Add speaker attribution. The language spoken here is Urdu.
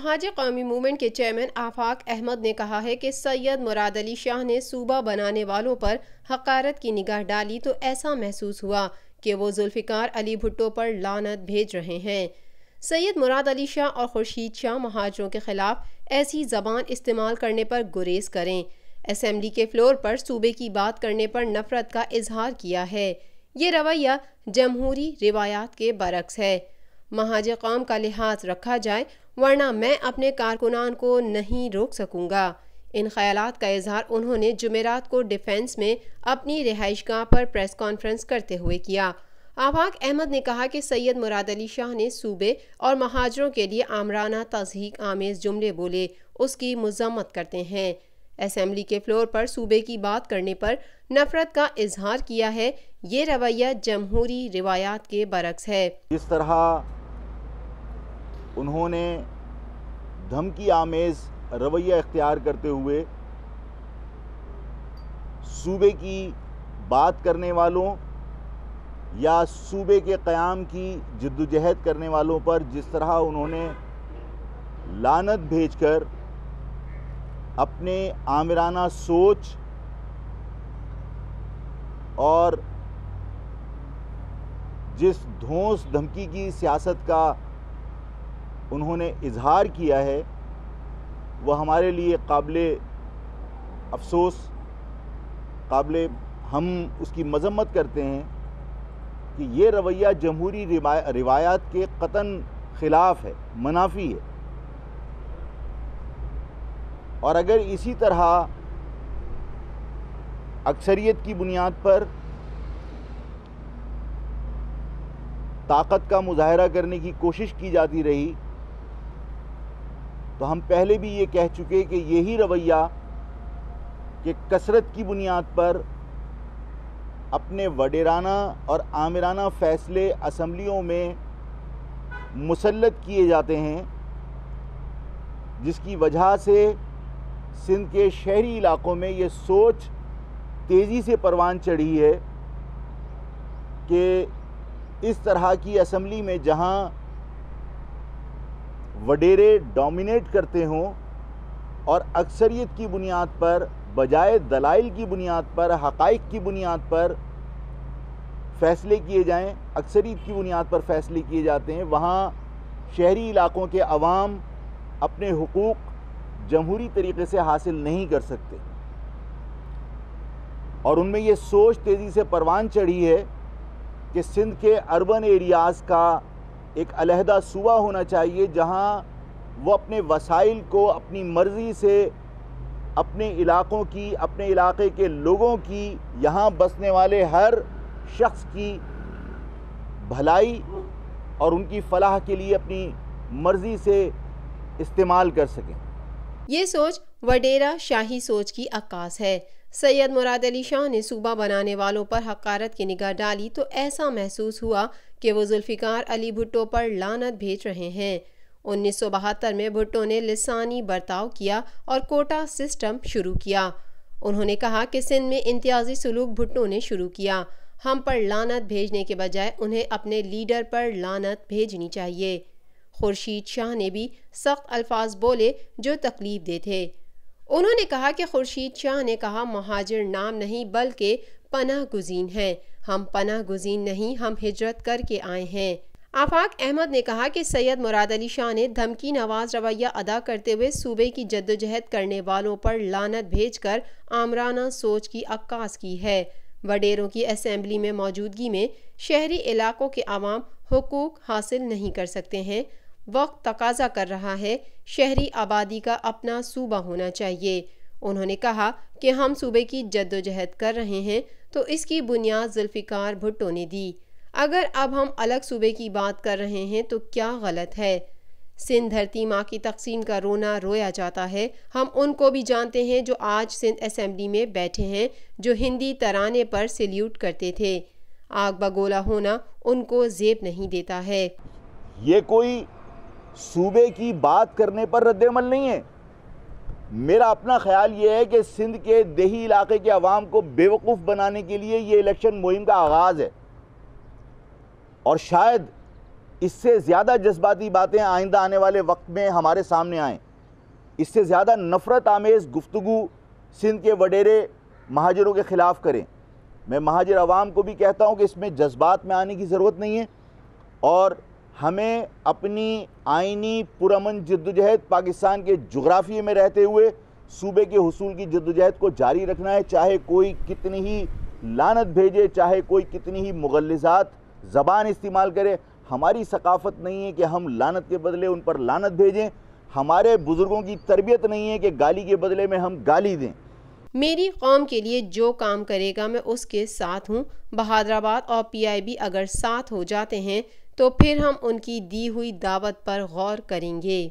Speaker 1: مہاجر قومی موومنٹ کے چیئرمین آفاق احمد نے کہا ہے کہ سید مراد علی شاہ نے صوبہ بنانے والوں پر حقارت کی نگاہ ڈالی تو ایسا محسوس ہوا کہ وہ ذوالفقار علی بھٹو پر لعنت بھیج رہے ہیں۔ سید مراد علی شاہ اور خورشید شاہ مہاجروں کے خلاف ایسی زبان استعمال کرنے پر گریز کریں۔ اسمبلی کے فلور پر صوبے کی بات کرنے پر نفرت کا اظہار کیا ہے۔ یہ رویہ جمہوری روایات کے برعکس ہے۔ مہاجر قوم کا لحاظ رکھا جائے ورنہ میں اپنے کارکنان کو نہیں روک سکوں گا۔ ان خیالات کا اظہار انہوں نے جمعرات کو ڈیفنس میں اپنی رہائش گاہ پر پریس کانفرنس کرتے ہوئے کیا۔ آفاق احمد نے کہا کہ سید مراد علی شاہ نے صوبے اور مہاجروں کے لیے آمرانہ تضحیک آمیز جملے بولے، اس کی مذمت کرتے ہیں۔ اسمبلی کے فلور پر صوبے کی بات کرنے پر نفرت کا اظہار کیا ہے۔ یہ رویہ جمہوری روایات کے برعکس ہے۔
Speaker 2: جس طرح انہوں نے دھمکی آمیز رویہ اختیار کرتے ہوئے صوبے کی بات کرنے والوں یا صوبے کے قیام کی جدوجہد کرنے والوں پر جس طرح انہوں نے لعنت بھیج کر اپنے آمرانہ سوچ اور جس دھونس دھمکی کی سیاست کا انہوں نے اظہار کیا ہے، وہ ہمارے لیے قابل افسوس، ہم اس کی مذمت کرتے ہیں کہ یہ رویہ جمہوری روایات کے قطعاً خلاف ہے، منافی ہے۔ اور اگر اسی طرح اکثریت کی بنیاد پر طاقت کا مظاہرہ کرنے کی کوشش کی جاتی رہی تو ہم پہلے بھی یہ کہہ چکے کہ یہی رویہ کہ کثرت کی بنیاد پر اپنے وڈیرانہ اور آمرانہ فیصلے اسمبلیوں میں مسلط کیے جاتے ہیں، جس کی وجہ سے سندھ کے شہری علاقوں میں یہ سوچ تیزی سے پروان چڑھی ہے کہ اس طرح کی اسمبلی میں جہاں وڈیرے ڈومینیٹ کرتے ہوں اور اکثریت کی بنیاد پر بجائے دلائل کی بنیاد پر، حقائق کی بنیاد پر فیصلے کیے جائیں، اکثریت کی بنیاد پر فیصلے کیے جاتے ہیں، وہاں شہری علاقوں کے عوام اپنے حقوق جمہوری طریقے سے حاصل نہیں کر سکتے، اور ان میں یہ سوچ تیزی سے پروان چڑھی ہے کہ سندھ کے اربن ایریاز کا ایک علیحدہ صوبہ ہونا چاہیے جہاں وہ اپنے وسائل کو اپنی مرضی سے اپنے علاقوں کی، اپنے علاقے کے لوگوں کی، یہاں بسنے والے ہر شخص کی بھلائی اور ان کی فلاح کے لیے اپنی مرضی سے استعمال کر سکیں۔
Speaker 1: یہ سوچ وڈیرہ شاہی سوچ کی عکاس ہے۔ سید مراد علی شاہ نے صوبہ بنانے والوں پر حقارت کی نگاہ ڈالی تو ایسا محسوس ہوا کہ وہ ذوالفقار علی بھٹو پر لعنت بھیج رہے ہیں۔ 1972 میں بھٹو نے لسانی برتاؤ کیا اور کوٹا سسٹم شروع کیا۔ انہوں نے کہا کہ سندھ میں امتیازی سلوک بھٹو نے شروع کیا۔ ہم پر لعنت بھیجنے کے بجائے انہیں اپنے لیڈر پر لعنت بھیجنی چاہیے۔ خورشید شاہ نے بھی سخت الفاظ بولے جو تکلیف دہ تھے۔ انہوں نے کہا کہ خورشید شاہ نے کہا مہاجر نام نہیں بلکہ پناہ گزین ہیں، ہم پناہ گزین نہیں، ہم ہجرت کر کے آئے ہیں۔ آفاق احمد نے کہا کہ سید مراد علی شاہ نے دھمکی نواز رویہ ادا کرتے ہوئے صوبے کی جدوجہد کرنے والوں پر لعنت بھیج کر آمرانہ سوچ کی عکاس کی ہے۔ وڈیروں کی اسمبلی میں موجودگی میں شہری علاقوں کے عوام حقوق حاصل نہیں کر سکتے ہیں۔ وقت تقاضا کر رہا ہے شہری آبادی کا اپنا صوبہ ہونا چاہیے۔ انہوں نے کہا کہ ہم صوبے کی جدوجہد کر رہے ہیں تو اس کی بنیاد ذوالفقار بھٹو نے دی۔ اگر اب ہم الگ صوبے کی بات کر رہے ہیں تو کیا غلط ہے؟ سندھ دھرتی ماں کی تقسیم کا رونا رویا جاتا ہے۔ ہم ان کو بھی جانتے ہیں جو آج سندھ اسمبلی میں بیٹھے ہیں، جو ہندی ترانے پر سیلیوٹ کرتے تھے۔ آگ بگولا ہونا ان کو زیب نہیں دیتا ہے۔
Speaker 2: یہ کوئی صوبے کی بات کرنے پر رد عمل نہیں ہے۔ میرا اپنا خیال یہ ہے کہ سندھ کے دیہی علاقے کے عوام کو بیوقوف بنانے کے لیے یہ الیکشن مہم کا آغاز ہے، اور شاید اس سے زیادہ جذباتی باتیں آئندہ آنے والے وقت میں ہمارے سامنے آئیں، اس سے زیادہ نفرت آمیز گفتگو سندھ کے وڈیرے مہاجروں کے خلاف کریں۔ میں مہاجر عوام کو بھی کہتا ہوں کہ اس میں جذبات میں آنے کی ضرورت نہیں ہے، اور ہمیں اپنی آئینی پرامن جدوجہد پاکستان کے جغرافیے میں رہتے ہوئے صوبے کے حصول کی جدوجہد کو جاری رکھنا ہے، چاہے کوئی کتنی ہی لعنت بھیجے، چاہے کوئی کتنی ہی مغلظات زبان استعمال کرے۔ ہماری ثقافت نہیں ہے کہ ہم لعنت کے بدلے ان پر لعنت بھیجیں، ہمارے بزرگوں کی تربیت نہیں ہے کہ گالی کے بدلے میں ہم گالی دیں۔
Speaker 1: میری قوم کے لیے جو کام کرے گا میں اس کے ساتھ ہوں۔ بہادر آباد اور PIB اگر ساتھ ہو جاتے ہیں تو پھر ہم ان کی دی ہوئی دعوت پر غور کریں گے۔